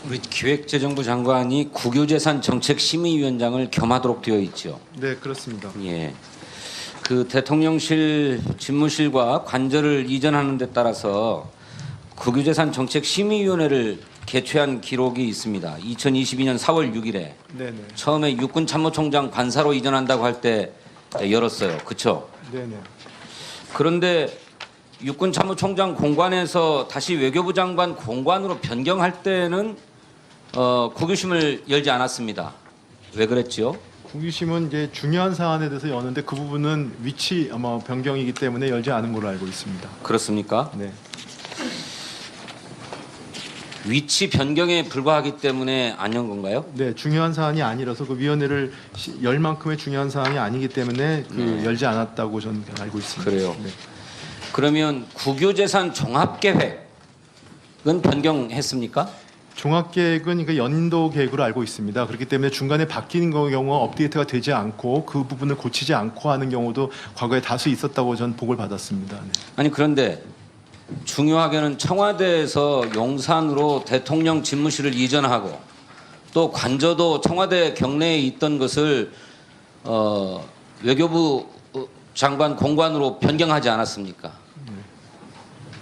우리 기획재정부 장관이 국유재산정책심의위원장을 겸하도록 되어 있죠. 네, 그렇습니다. 예. 그 대통령실 집무실과 관저를 이전하는 데 따라서 국유재산정책심의위원회를 개최한 기록이 있습니다. 2022년 4월 6일에 네네. 처음에 육군참모총장 관사로 이전한다고 할 때 열었어요. 그렇죠? 네네. 그런데 육군참모총장 공관에서 다시 외교부 장관 공관으로 변경할 때는 국유심을 열지 않았습니다. 왜 그랬죠? 국유심은 이제 중요한 사안에 대해서 여는데 그 부분은 위치 변경이기 때문에 열지 않은 걸로 알고 있습니다. 그렇습니까? 네. 위치 변경에 불과하기 때문에 안 연 건가요? 네, 중요한 사안이 아니라서 그 위원회를 열 만큼의 중요한 사안이 아니기 때문에 열지 않았다고 저는 알고 있습니다. 그래요. 네. 그러면 국유재산 종합계획은 변경했습니까? 종합계획은 그 연도 계획으로 알고 있습니다. 그렇기 때문에 중간에 바뀌는 경우가 업데이트가 되지 않고 그 부분을 고치지 않고 하는 경우도 과거에 다수 있었다고 저는 보고를 받았습니다. 네. 아니 그런데 중요하게는 청와대에서 용산으로 대통령 집무실을 이전하고 또 관저도 청와대 경내에 있던 것을 외교부 장관 공관으로 변경하지 않았습니까?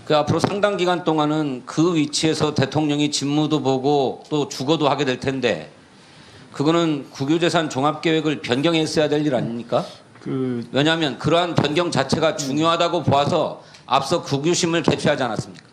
그 앞으로 상당 기간 동안은 그 위치에서 대통령이 집무도 보고 또 주거도 하게 될 텐데 그거는 국유재산 종합계획을 변경했어야 될 일 아닙니까? 왜냐하면 그러한 변경 자체가 중요하다고 보아서 앞서 국유심을 개최하지 않았습니까?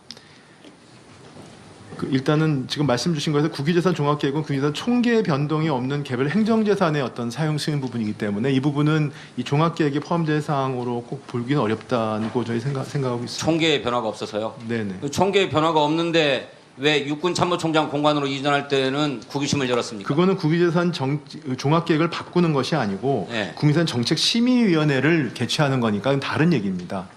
일단은 지금 말씀 주신 거에서 국유재산 종합계획은 국유재산 총계 변동이 없는 개별 행정재산의 어떤 사용 승인 부분이기 때문에 이 부분은 이 종합계획에 포함된 사항으로 꼭 보기는 어렵다고 저희 생각하고 있습니다. 총계의 변화가 없어서요? 네네. 총계의 변화가 없는데 왜 육군참모총장 공관으로 이전할 때는 국유심을 열었습니까? 그거는 국유재산 종합계획을 바꾸는 것이 아니고 네. 국유재산 정책심의위원회를 개최하는 거니까 다른 얘기입니다.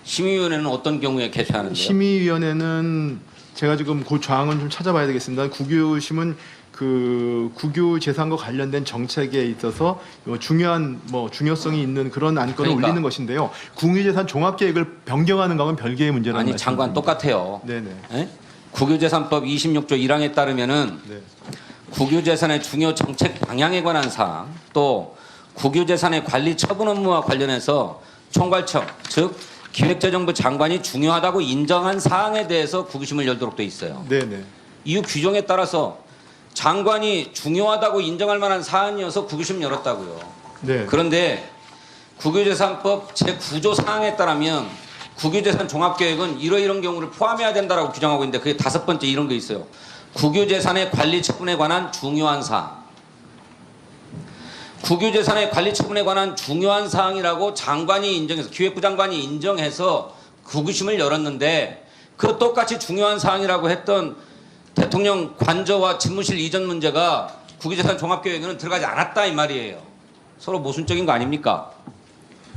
심의위원회는 어떤 경우에 개최하는데요? 심의위원회는 제가 지금 그 조항은 좀 찾아봐야 되겠습니다. 국유심은 그 국유 재산과 관련된 정책에 있어서 중요한 중요성이 있는 그런 안건을 그러니까. 올리는 것인데요. 국유재산 종합계획을 변경하는 거는 별개의 문제라는 아니 말씀입니다. 장관 똑같아요. 네네. 예? 국유재산법 26조 1항에 따르면은 네. 국유재산의 중요 정책 방향에 관한 사항 또 국유재산의 관리 처분 업무와 관련해서 총괄청 즉 기획재정부 장관이 중요하다고 인정한 사항에 대해서 국유심을 열도록 돼 있어요. 네네. 이후 규정에 따라서 장관이 중요하다고 인정할 만한 사안이어서 국유심 열었다고요. 네. 그런데 국유재산법 제9조 사항에 따르면 국유재산 종합계획은 이런 경우를 포함해야 된다라고 규정하고 있는데 그게 5번째 이런 게 있어요. 국유재산의 관리 처분에 관한 중요한 사항. 국유재산의 관리 처분에 관한 중요한 사항이라고 장관이 인정해서 기획부 장관이 인정해서 국유심을 열었는데 그 똑같이 중요한 사항이라고 했던 대통령 관저와 집무실 이전 문제가 국유재산 종합계획에는 들어가지 않았다 이 말이에요. 서로 모순적인 거 아닙니까?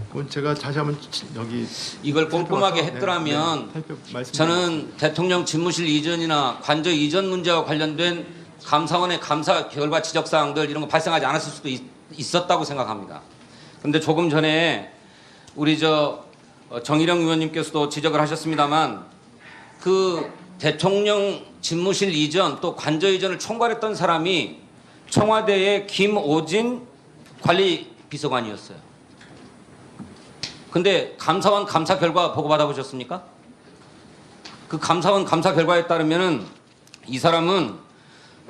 그건 제가 다시 한번 여기 이걸 꼼꼼하게 살펴봐서, 했더라면 말씀드리겠습니다. 저는 대통령 집무실 이전이나 관저 이전 문제와 관련된 감사원의 감사 결과 지적사항들 이런 거 발생하지 않았을 수도 있었다고 생각합니다. 그런데 조금 전에 우리 정일영 의원님께서도 지적을 하셨습니다만 그 대통령 집무실 이전 또 관저 이전을 총괄했던 사람이 청와대의 김오진 관리비서관이었어요. 근데 감사원 감사 결과 보고 받아보셨습니까? 그 감사원 감사 결과에 따르면은 이 사람은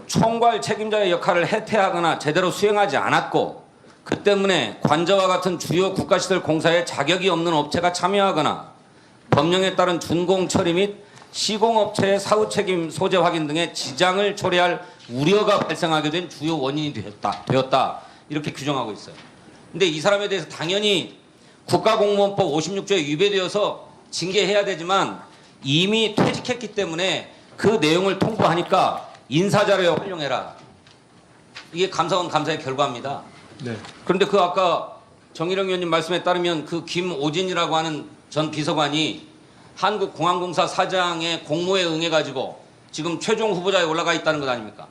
총괄 책임자의 역할을 해태하거나 제대로 수행하지 않았고 그 때문에 관저와 같은 주요 국가시설 공사에 자격이 없는 업체가 참여하거나 법령에 따른 준공 처리 및 시공업체의 사후 책임 소재 확인 등의 지장을 초래할 우려가 발생하게 된 주요 원인이 되었다 이렇게 규정하고 있어요. 근데 이 사람에 대해서 당연히 국가공무원법 56조에 위배되어서 징계해야 되지만 이미 퇴직했기 때문에 그 내용을 통보하니까 인사자료에 활용해라. 이게 감사원 감사의 결과입니다. 네. 그런데 그 아까 정일영 의원님 말씀에 따르면 그 김오진이라고 하는 전 비서관이 한국공항공사 사장의 공모에 응해가지고 지금 최종 후보자에 올라가 있다는 것 아닙니까?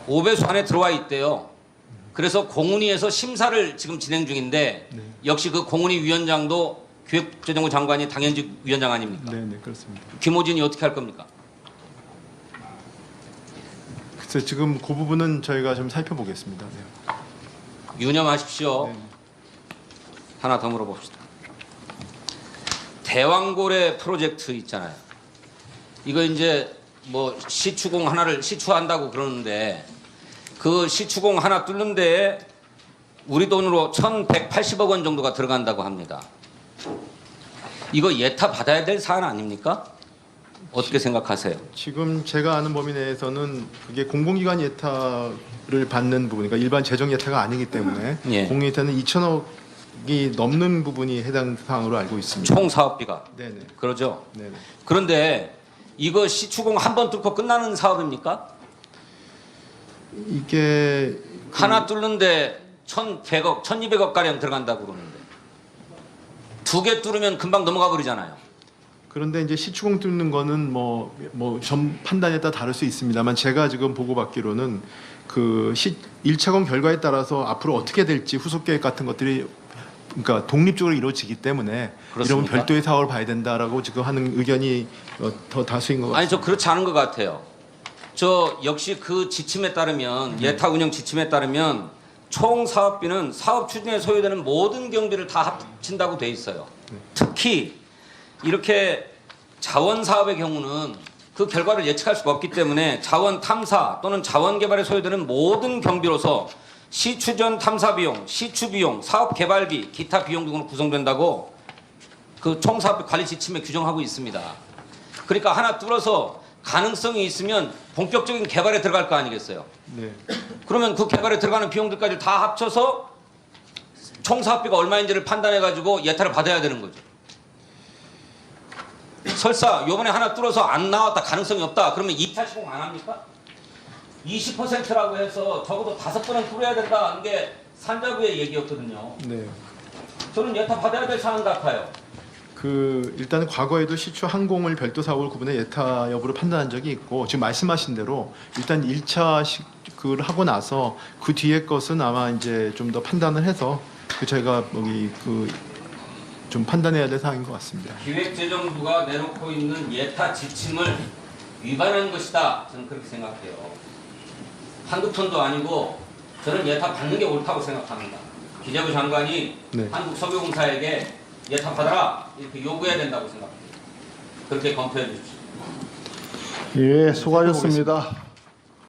5배수 안에 들어와 있대요. 그래서 공훈위에서 심사를 지금 진행 중인데 역시 그 공훈위 위원장도 기획재정부 장관이 당연직 위원장 아닙니까? 네, 그렇습니다. 김호진이 어떻게 할 겁니까? 그래서 지금 그 부분은 저희가 좀 살펴보겠습니다. 네. 유념하십시오. 네. 하나 더 물어봅시다. 대왕고래 프로젝트 있잖아요. 이거 이제 뭐 시추공 하나를 시추한다고 그러는데 그 시추공 하나 뚫는 데에 우리 돈으로 1,180억 원 정도가 들어간다고 합니다. 이거 예타 받아야 될 사안 아닙니까? 어떻게 생각하세요? 지금 제가 아는 범위 내에서는 그게 공공기관 예타를 받는 부분, 그러니까 일반 재정 예타가 아니기 때문에 예. 공공 예타는 2천억이 넘는 부분이 해당 사항으로 알고 있습니다. 총 사업비가. 네네. 그러죠? 네네. 그런데 이거 시추공 한 번 뚫고 끝나는 사업입니까? 이게 하나 뚫는데 1,100억, 1,200억 가량 들어간다고 그러는데 두 개 뚫으면 금방 넘어가 버리잖아요. 그런데 이제 시추공 뚫는 거는 점 판단에 따라 다를 수 있습니다만 제가 지금 보고받기로는 그 1차공 결과에 따라서 앞으로 어떻게 될지 후속 계획 같은 것들이 그러니까 독립적으로 이루어지기 때문에 그렇습니까? 이런 별도의 사업을 봐야 된다라고 지금 하는 의견이 더 다수인 것 같습니다. 아니 저 그렇지 않은 것 같아요. 저 역시 그 지침에 따르면 예타 운영 지침에 따르면 총 사업비는 사업 추진에 소요되는 모든 경비를 다 합친다고 돼 있어요. 특히 이렇게 자원 사업의 경우는 그 결과를 예측할 수가 없기 때문에 자원 탐사 또는 자원 개발에 소요되는 모든 경비로서 시추전 탐사 비용, 시추 비용, 사업 개발비, 기타 비용 등으로 구성된다고 그 총 사업비 관리 지침에 규정하고 있습니다. 그러니까 하나 뚫어서 가능성이 있으면 본격적인 개발에 들어갈 거 아니겠어요? 네. 그러면 그 개발에 들어가는 비용들까지 다 합쳐서 총 사업비가 얼마인지를 판단해 가지고 예타를 받아야 되는 거죠. 설사 요번에 하나 뚫어서 안 나왔다 가능성이 없다 그러면 2차 시공 안 합니까? 20%라고 해서 적어도 5번은 뚫어야 된다는 게 산자부의 얘기였거든요. 네. 저는 예타 받아야 될 사안 같아요. 일단 과거에도 시추 항공을 별도 사업을 구분해 예타 여부를 판단한 적이 있고 지금 말씀하신 대로 일단 1차 그걸 하고 나서 그 뒤에 것은 아마 이제 좀 더 판단을 해서 저희가 좀 판단해야 될 사항인 것 같습니다. 기획재정부가 내놓고 있는 예타 지침을 위반한 것이다. 저는 그렇게 생각해요. 한두 톤도 아니고 저는 예타 받는 게 옳다고 생각합니다. 기재부 장관이 네. 한국석유공사에게 예타 받아라 이렇게 요구해야 된다고 생각합니다. 그렇게 검토해 주십시오. 예, 수고하셨습니다.